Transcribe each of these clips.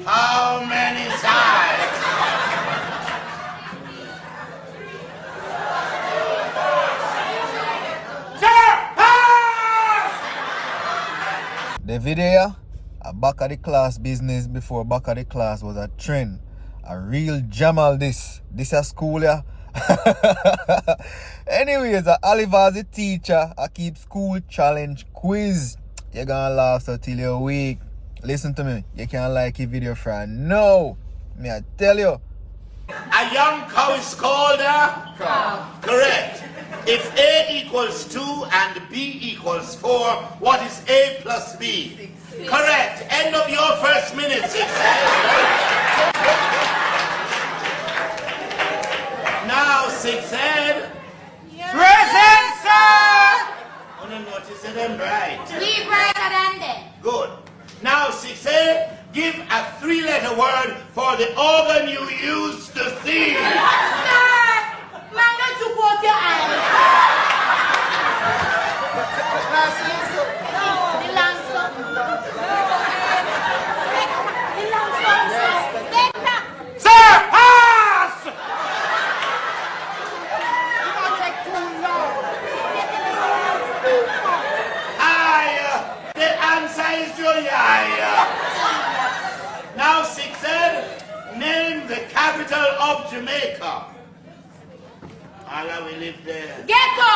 how many sides? The video, a back of the class business before back of the class was a trend. A real jamal this. This a school, yeah. Anyways, Oliver's a teacher. I keep school challenge quiz. You're gonna laugh so till you're weak. Listen to me. You can't like a video friend. No. Me I tell you. A young cow is called a cow. Correct. If A equals 2 and B equals 4, what is A plus B? 6. Correct. End of your first minute, 6. Now, 6 head. Present, sir! Oh, no, notice them right. We brighter than them. Good. Now, 6 head, give a 3-letter word for the organ you use to see. Man, don't you put your eyes. No, the langston. The langston, Sir, pass! You don't take too long. The answer is your yaya. Now, 6 head, name the capital of Jamaica. Allah will live there. Ghetto!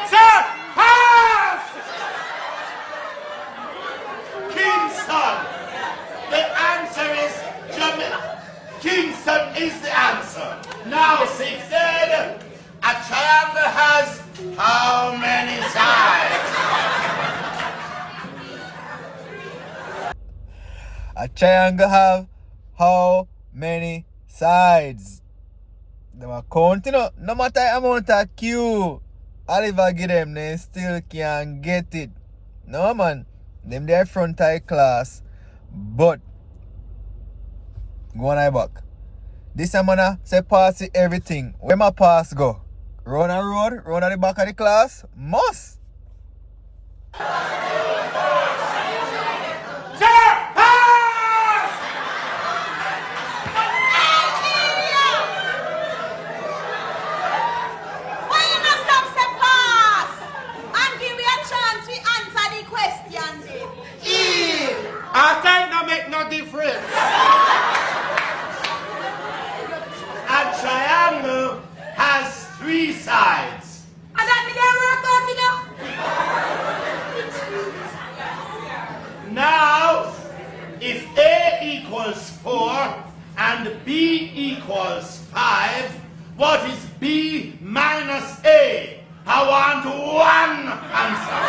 Sir, pass! Kingston. The answer is Jamaica. Kingston is the answer. Now, 6 said, a triangle has how many sides? A triangle have how many sides? Them a counting up. No matter the amount of Q Oliver give them, they still can't get it. No man. Them their front eye class. But go on eye back. This a man say pass it everything. Where my pass go? Run a road, run at the back of the class? Must. I think that make no difference. A triangle has 3 sides. And that me there work out, Now, if A equals 4 and B equals 5, what is B minus A? I want one answer.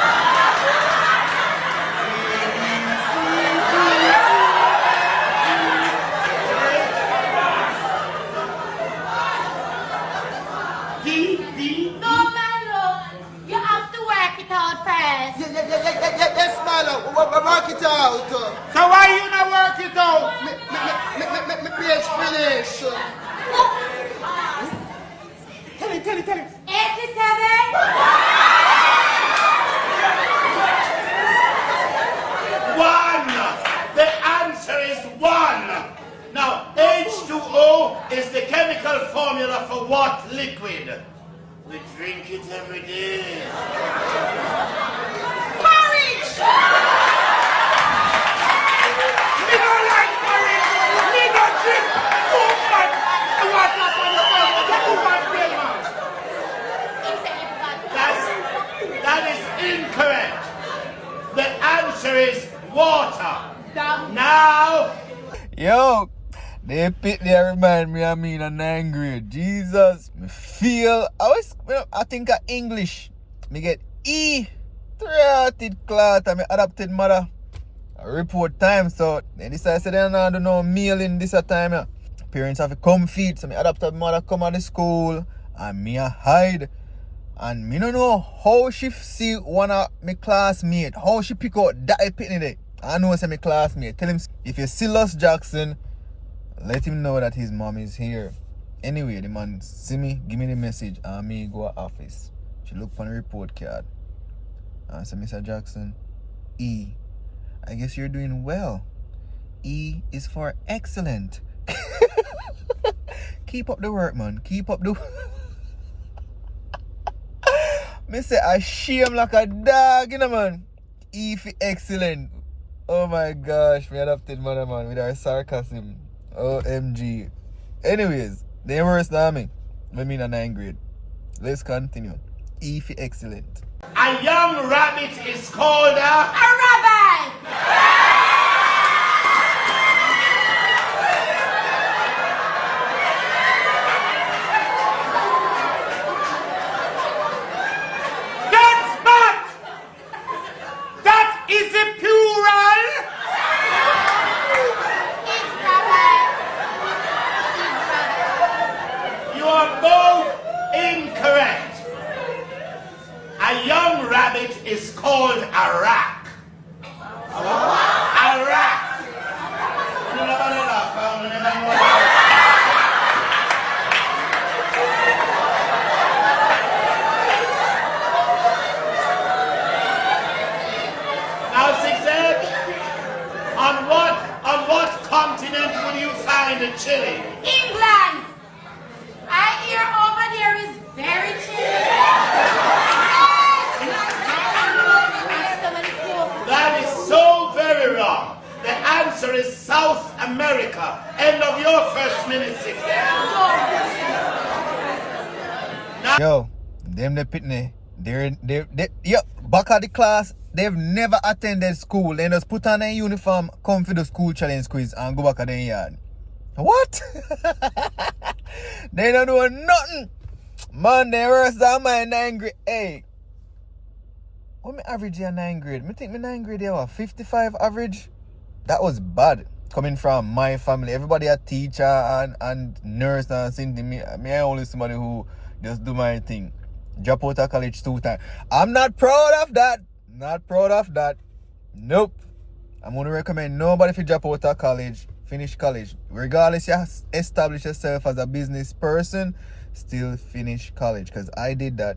No, my lord. You have to work it out first. Yes, my lord. Work it out. So why you not work it out? Me page finish. Tell it. 87. One. The answer is 1. Now, H2O is the chemical formula for what liquid? We drink it every day. Porridge. Me don't like porridge. Me don't drink woman. Water from the woman man. That is incorrect. The answer is water. Now, Yo, they pick there remind me of me in a 9th grade. Jesus, me feel I think of English. Me get E, 3-hearted clot, and me adopted mother. A report time, so they decide say they don't do no mailing this a time. Yeah. Parents have to come feed, so me adopted mother come out of school, and me a hide. And me don't know how she see one of my classmates, how she pick out that pitney there. I know it's my classmate. Tell him if you see Los Jackson, let him know that his mom is here. Anyway, the man see me, give me the message, and me go to office. She look on the report card. And say, Mr. Jackson, E, I guess you're doing well. E is for excellent. Keep up the work, man. Keep up the Me say I shame like a dog, you know, man. E for excellent. Oh my gosh, we adopted mother, man, with our sarcasm. OMG. Anyways, they worse than me. I mean a 9th grade. Let's continue. E for excellent. A young rabbit is called a rabbit. Dunce Bat! That is the plural! You are both incorrect. A young rabbit is called a rat. A rat. Now, Zigzag, on what continent will you find a chili? England. I hear over there is very chilly. That is so very wrong. The answer is South America. End of your first minute, Zigzag. Yo, them the pitney. Yo, back at the class, they've never attended school. They just put on their uniform, come for the school challenge quiz and go back at their yard. What? They don't do nothing. Man, they worse than my 9th grade. Hey, what me average in 9th grade? Me think my 9th grade they were 55 average. That was bad. Coming from my family. Everybody a teacher and nurse and something. Me I only somebody who just do my thing. Drop out of college 2 times. I'm not proud of that. Not proud of that. Nope. I'm gonna recommend nobody if you drop out of college, finish college. Regardless you establish yourself as a business person, still finish college. Cause I did that.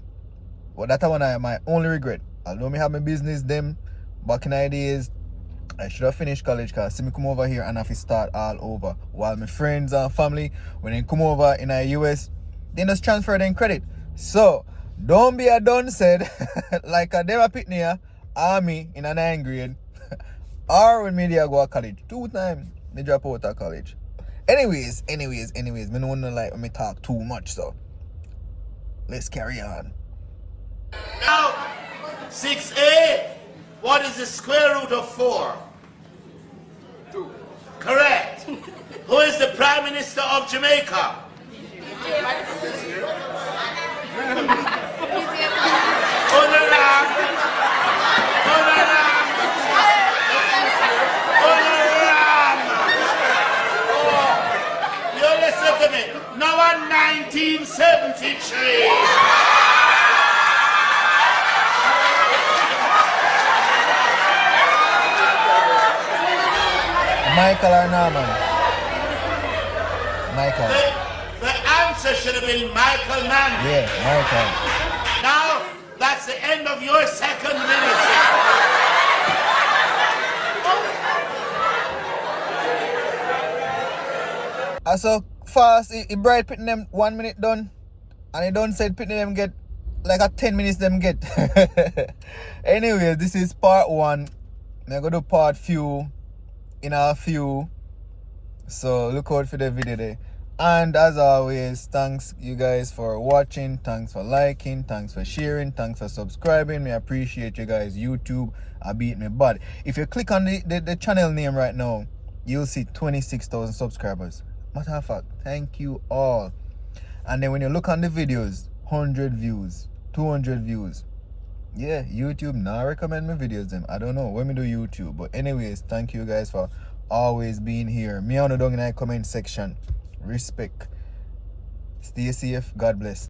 Well, that's one of my only regret. Although me have my business them back in the days, I should have finished college because see me come over here and have to start all over. While my friends and family, when they come over in the US, they just transfer them credit. So don't be a done said like a them a pick near army in a 9th grade or when me go to college 2 times they drop out of college. Anyways, me don't want to like when me talk too much, so let's carry on. Now, 6A, what is the square root of 4? 2. Correct. Who is the Prime Minister of Jamaica? You listen to me. Now in 1973. Michael or Norman? Michael. The answer should have been Michael Mann. Yeah, Michael. Now, that's the end of your 2nd minute. I saw fast, he bright pitting them 1 minute done. And he done said pitting them get like a 10 minutes them get. Anyway, this is part 1. I'm going to do part few in a few. So look out for the video there. And as always, thanks you guys for watching. Thanks for liking. Thanks for sharing. Thanks for subscribing. I appreciate you guys. YouTube, I beat me bad. If you click on the channel name right now, you'll see 26,000 subscribers. Matter of fact, thank you all. And then when you look on the videos, 100 views, 200 views. Yeah, YouTube now recommend me videos them. I don't know when we do YouTube. But anyways, thank you guys for always being here. Me on the down in the comment section. Respect. Stay safe. God bless.